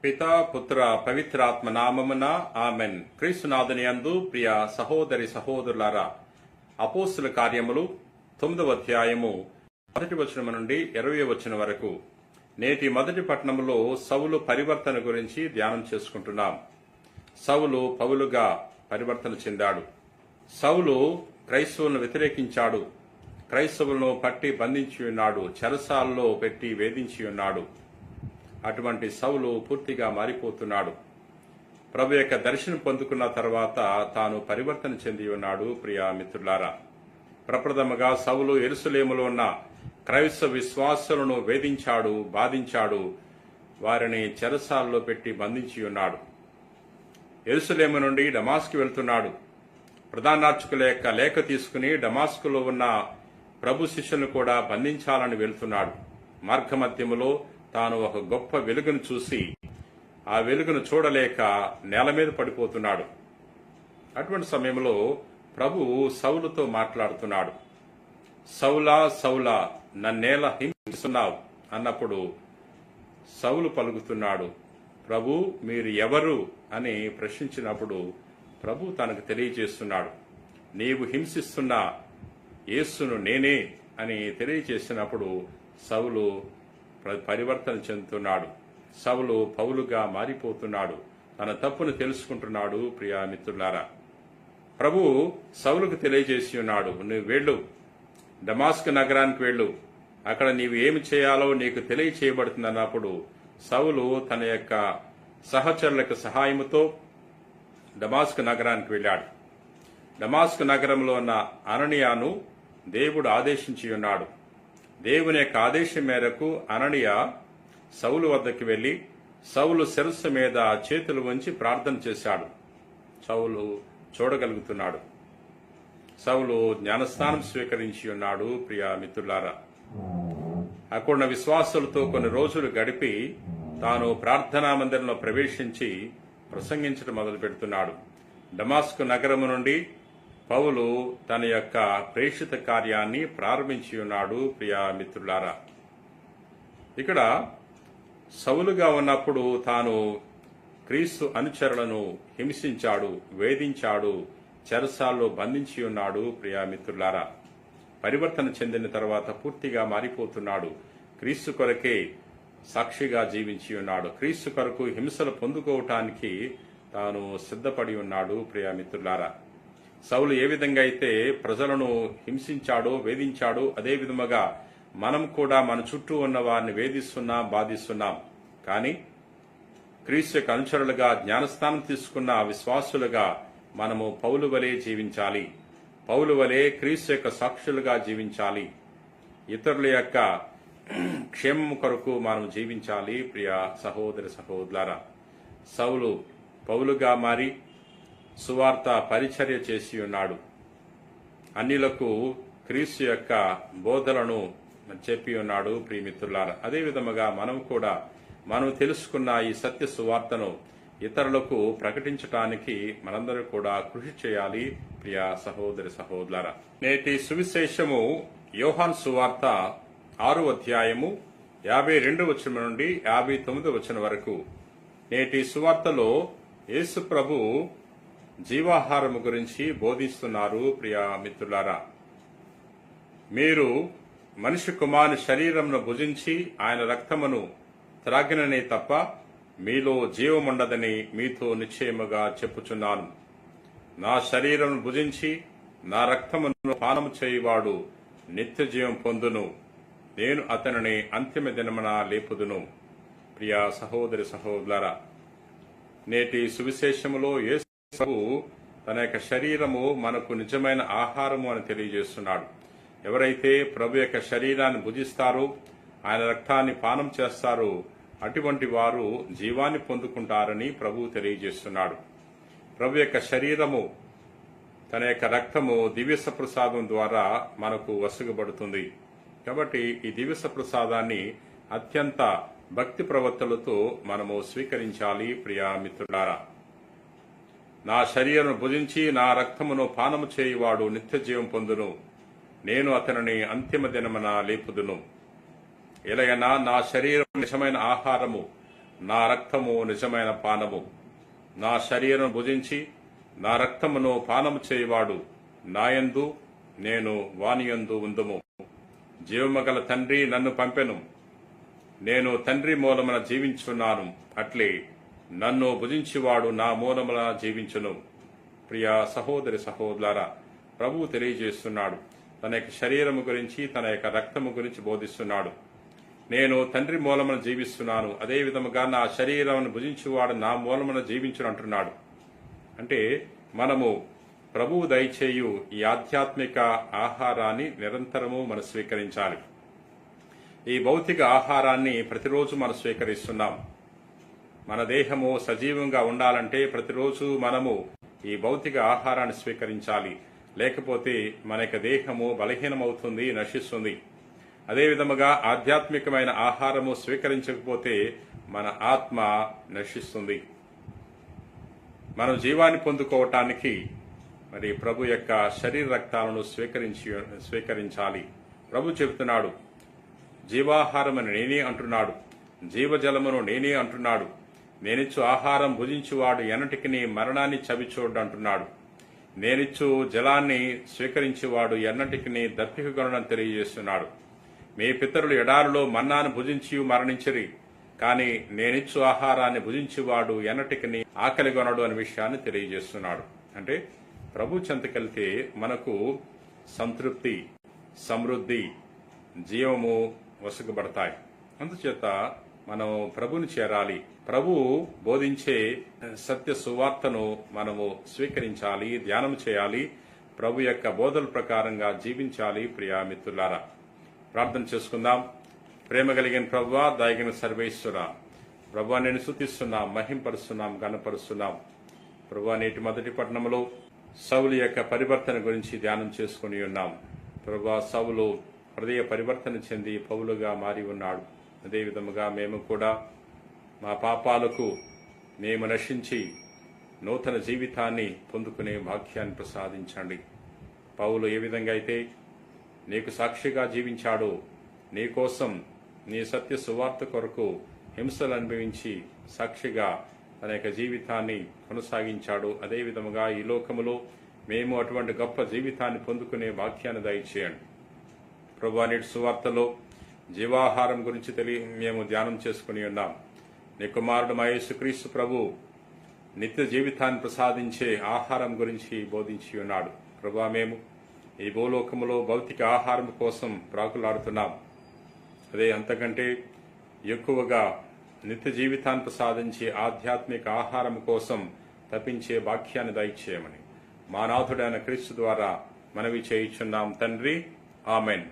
పితా పుత్ర పవిత్రాత్మ నామమున ఆమెన్. క్రీస్తునాథుని యందు ప్రియ సహోదరి సహోదరులారా, అపోస్తుల కార్యములు 9వ అధ్యాయము 1వ వచనం నుండి 20వ వచనం వరకు నేటి మొదటి పట్టణంలో సౌలు పరివర్తన గురించి ధ్యానం చేసుకుంటున్నాం. సౌలు పౌలుగా పరివర్తన చెందాడు. సౌలు క్రైస్తవులను వ్యతిరేకించాడు. క్రైస్తవులను పట్టి బంధించి ఉన్నాడు. చెరసాలలో పెట్టి వేధించి ఉన్నాడు. అటువంటి సౌలు పూర్తిగా మారిపోతున్నాడు. ప్రభు యొక్క దర్శనం పొందుకున్న తర్వాత తాను పరివర్తన చెంది ఉన్నాడు. ప్రియా మిత్రులారా, ప్రప్రథమగా సౌలు యెరూషలేములో ఉన్న క్రైస్తవ విశ్వాసులను వేధించాడు, బాధించాడు. వారిని చెరసాలలో పెట్టి బంధించి ఉన్నాడు. యెరూషలేము నుండి డమాస్కు వెళ్తున్నాడు. ప్రధానార్చకుల యొక్క లేఖ తీసుకుని డమాస్కులో ఉన్న ప్రభు శిష్యులను కూడా బంధించాలని వెళ్తున్నాడు. మార్గమధ్యములో తాను ఒక గొప్ప వెలుగును చూసి ఆ వెలుగును చూడలేక నేల మీద పడిపోతున్నాడు. అటువంటి సమయంలో ప్రభు సౌలుతో మాట్లాడుతున్నాడు. సౌలా సౌలా, నన్నేల హింసిస్తున్నావు అన్నప్పుడు సౌలు పలుకుతున్నాడు, ప్రభు మీరు ఎవరు అని ప్రశ్నించినప్పుడు ప్రభు తనకు తెలియజేస్తున్నాడు, నీవు హింసిస్తున్న యేసును నేనే అని తెలియజేసినప్పుడు సౌలు పరివర్తన చెందుతున్నాడు. సౌలు పౌలుగా మారిపోతున్నాడు. తన తప్పును తెలుసుకుంటున్నాడు. ప్రియా మిత్రులారా, ప్రభు సౌలుకు తెలియజేసి ఉన్నాడు, నువ్వు వెళ్ళు, డమాస్కు నగరానికి వెళ్ళు, అక్కడ నీవు ఏమి చేయాలో నీకు తెలియచేయబడుతుంది అన్నప్పుడు సౌలు తన యొక్క సహచరులకు సహాయముతో డమాస్కు నగరానికి వెళ్ళాడు. డమాస్కు నగరంలో ఉన్న అననీయాను దేవుడు ఆదేశించి ఉన్నాడు. దేవుని యొక్క ఆదేశం మేరకు అననీయ సౌలు వద్దకు వెళ్లి సౌలు శిరస్సు మీద చేతులు ఉంచి ప్రార్థన చేశాడు. సౌలు చూడగలుగుతున్నాడు. సౌలు జ్ఞానస్నానం స్వీకరించి ఉన్నాడు. ప్రియా మిత్రులారా, అక్కడున్న విశ్వాసులతో కొన్ని రోజులు గడిపి తాను ప్రార్థనా మందిరంలో ప్రవేశించి ప్రసంగించడం మొదలు పెడుతున్నాడు. డమాస్కు నగరము నుండి పౌలు తన యొక్క ప్రేషిత కార్యాన్ని ప్రారంభించి ఉన్నాడు. ప్రియా మిత్రులారా, ఇక్కడ సౌలుగా ఉన్నప్పుడు తాను క్రీస్తు అనుచరులను హింసించాడు, వేధించాడు, చెరసాల్లో బంధించి ఉన్నాడు. ప్రియా మిత్రులారా, పరివర్తన చెందిన తర్వాత పూర్తిగా మారిపోతున్నాడు. క్రీస్తు కొరకే సాక్షిగా జీవించి ఉన్నాడు. క్రీస్తు కొరకు హింసలు పొందుకోవటానికి తాను సిద్ధపడి ఉన్నాడు. ప్రియా మిత్రులారా, సౌలు ఏ విధంగా అయితే ప్రజలను హింసించాడో, వేధించాడో, అదే విధముగా మనం కూడా మన చుట్టూ ఉన్న వారిని వేధిస్తున్నాం, బాధిస్తున్నాం. కానీ క్రీస్తు యొక్క అనుచరులుగా, జ్ఞానస్థానం తీసుకున్న విశ్వాసులుగా మనము పౌలు వలె జీవించాలి. పౌలు వలె క్రీస్తు యొక్క సాక్షులుగా జీవించాలి. ఇతరుల యొక్క క్షేమం కొరకు మనం జీవించాలి. ప్రియ సహోదరి సహోదరులారా, సౌలు పౌలుగా మారి సువార్త పరిచర్య చేసి ఉన్నాడు. అన్యులకు క్రీస్తు యొక్క బోధలను చెప్పి ఉన్నాడు. ప్రియమిత్రులారా, అదే విధముగా మనం కూడా మనం తెలుసుకున్న ఈ సత్య సువార్తను ఇతరులకు ప్రకటించటానికి మనందరూ కూడా కృషి చేయాలి. ప్రియ సహోదరి సహోదరులారా, నేటి సువిశేషము యోహాను సువార్త 6వ అధ్యాయము 52వ వచనం నుండి 59వ వచనం వరకు. నేటి సువార్తలో యేసు ప్రభు జీవాహారము గురించి బోధిస్తున్నారు. ప్రియా మిత్రులారా, మీరు మనిషి కుమారుని శరీరమును భుజించి ఆయన రక్తమును త్రాగిననే తప్ప మీలో జీవముండదని మీతో నిశ్చయముగా చెప్పుచున్నాను. నా శరీరమును భుజించి నా రక్తమును పానము చేయువాడు నిత్య జీవం పొందును, నేను అతనిని అంతిమ దినమున లేపుదును. ప్రియా సహోదరి సహోదరులారా, నేటి సువిశేషములో యేసు తన యొక్క శరీరము మనకు నిజమైన ఆహారము అని తెలియజేస్తున్నాడు. ఎవరైతే ప్రభు యొక్క శరీరాన్ని భుజిస్తారో, ఆయన రక్తాన్ని పానం చేస్తారో, అటువంటి వారు జీవాన్ని పొందుకుంటారని ప్రభు తెలియజేస్తున్నాడు. ప్రభు యొక్క శరీరము, తన యొక్క రక్తము దివ్య ప్రసాదం ద్వారా మనకు వసగబడుతుంది. కాబట్టి ఈ దివ్య ప్రసాదాన్ని అత్యంత భక్తి ప్రవర్తనలతో మనము స్వీకరించాలి. ప్రియా మిత్రులారా, నా శరీరను భుజించి నా రక్తమును పానము చేయువాడు నిత్య జీవం పొందును, నేను అతనిని అంతిమ దినమున లేపుదును. ఎలాగైనా నా శరీరం నిజమైన ఆహారము, నా రక్తము నిజమైన పానము. నా శరీరం భుజించి నా రక్తమును పానము చేయువాడు నాయందు, నేను వానియందు ఉందుము. జీవమగల తండ్రి నన్ను పంపెను, నేను తండ్రి మూలమున జీవించున్నాను, అట్లే నన్ను భుజించువాడు నా మూలమున జీవించును. ప్రియ సహోదరి సహోదరులారా, ప్రభువు తెలియజేస్తున్నాడు, తన యొక్క శరీరము గురించి, తన యొక్క రక్తము గురించి బోధిస్తున్నాడు. నేను తండ్రి మూలమున జీవిస్తున్నాను, అదే విధముగా నా శరీరమును భుజించువాడు నా మూలమున జీవించును అంటున్నాడు. అంటే మనము ప్రభువు దయచేయు ఈ ఆధ్యాత్మిక ఆహారాన్ని నిరంతరము మనం స్వీకరించాలి. ఈ భౌతిక ఆహారాన్ని ప్రతిరోజు మనం స్వీకరిస్తున్నాం. మన దేహము సజీవంగా ఉండాలంటే ప్రతిరోజు మనము ఈ భౌతిక ఆహారాన్ని స్వీకరించాలి. లేకపోతే మన యొక్క దేహము బలహీనమవుతుంది, నశిస్తుంది. అదే విధముగా ఆధ్యాత్మికమైన ఆహారము స్వీకరించకపోతే మన ఆత్మ నశిస్తుంది. మనం జీవాన్ని పొందుకోవటానికి మరి ప్రభు యొక్క శరీర రక్తాలను స్వీకరించాలి. ప్రభు చెబుతున్నాడు, జీవాహారమని నేనే అంటున్నాడు, జీవజలమును నేనే అంటున్నాడు, నేనిచ్చు ఆహారం భుజించువాడు ఎన్నటికి మరణాన్ని చవిచూడు అంటున్నాడు. నేనిచ్చు జలాన్ని స్వీకరించేవాడు ఎన్నటికి దప్పికగొనని తెలియజేస్తున్నాడు. మీ పితరులు ఎడారిలో మన్నాను భుజించి మరణించిరి, కానీ నేనిచ్చు ఆహారాన్ని భుజించేవాడు ఎన్నటికి ఆకలిగొనడు అనే విషయాన్ని తెలియజేస్తున్నాడు. అంటే ప్రభు చెంతకెళ్తే మనకు సంతృప్తి, సమృద్ధి, జీవము వసగబడతాయి. అందుచేత మనం ప్రభుని చేరాలి. ప్రభు బోధించే సత్య సువార్తను మనము స్వీకరించాలి, ధ్యానం చేయాలి, ప్రభు యొక్క బోధల ప్రకారంగా జీవించాలి. ప్రియా మిత్రులారా, ప్రార్థన చేసుకుందాం. ప్రేమ కలిగిన ప్రభువా, దయగిన సర్వేశ్వర, ప్రభువా నేను స్తుతిస్తున్నాం, మహింపరుస్తున్నాం, గణపరుస్తున్నాం. ప్రభువా, నేటి మొదటి పట్టణంలో సౌలు యొక్క పరివర్తన గురించి ధ్యానం చేసుకుని ఉన్నాం. ప్రభువా, సౌలు హృదయ పరివర్తన చెంది పౌలుగా మారి ఉన్నాడు. అదేవిధముగా మేము కూడా మా పాపాలకు మేము నశించి నూతన జీవితాన్ని పొందుకునే భాగ్యాన్ని ప్రసాదించండి. పౌలు ఏ విధంగా అయితే నీకు సాక్షిగా జీవించాడో, నీకోసం నీ సత్య సువార్త కొరకు హింసలు అనుభవించి సాక్షిగా తన యొక్క జీవితాన్ని కొనసాగించాడు, అదేవిధముగా ఈ లోకములో మేము అటువంటి గొప్ప జీవితాన్ని పొందుకునే భాగ్యాన్ని దయచేయండి. ప్రభువా, నేటి సువార్తలో జీవాహారం గురించి మేము ధ్యానం చేసుకుని ఉన్నాం. నీ కుమారుడు మా యేసుక్రీస్తు ప్రభు నిత్య జీవితాన్ని ప్రసాదించే ఆహారం గురించి బోధించి ఉన్నాడు. ప్రభువా, మేము ఈ భూలోకములో భౌతిక ఆహారం కోసం ప్రాకులాడుతున్నాం. అదే అంతకంటే ఎక్కువగా నిత్య జీవితాన్ని ప్రసాదించే ఆధ్యాత్మిక ఆహారం కోసం తప్పించే భాగ్యాన్ని దయచేయమని మా నాథుడైన క్రీస్తు ద్వారా మనవి చేయుచున్నాం తండ్రి. ఆమెన్.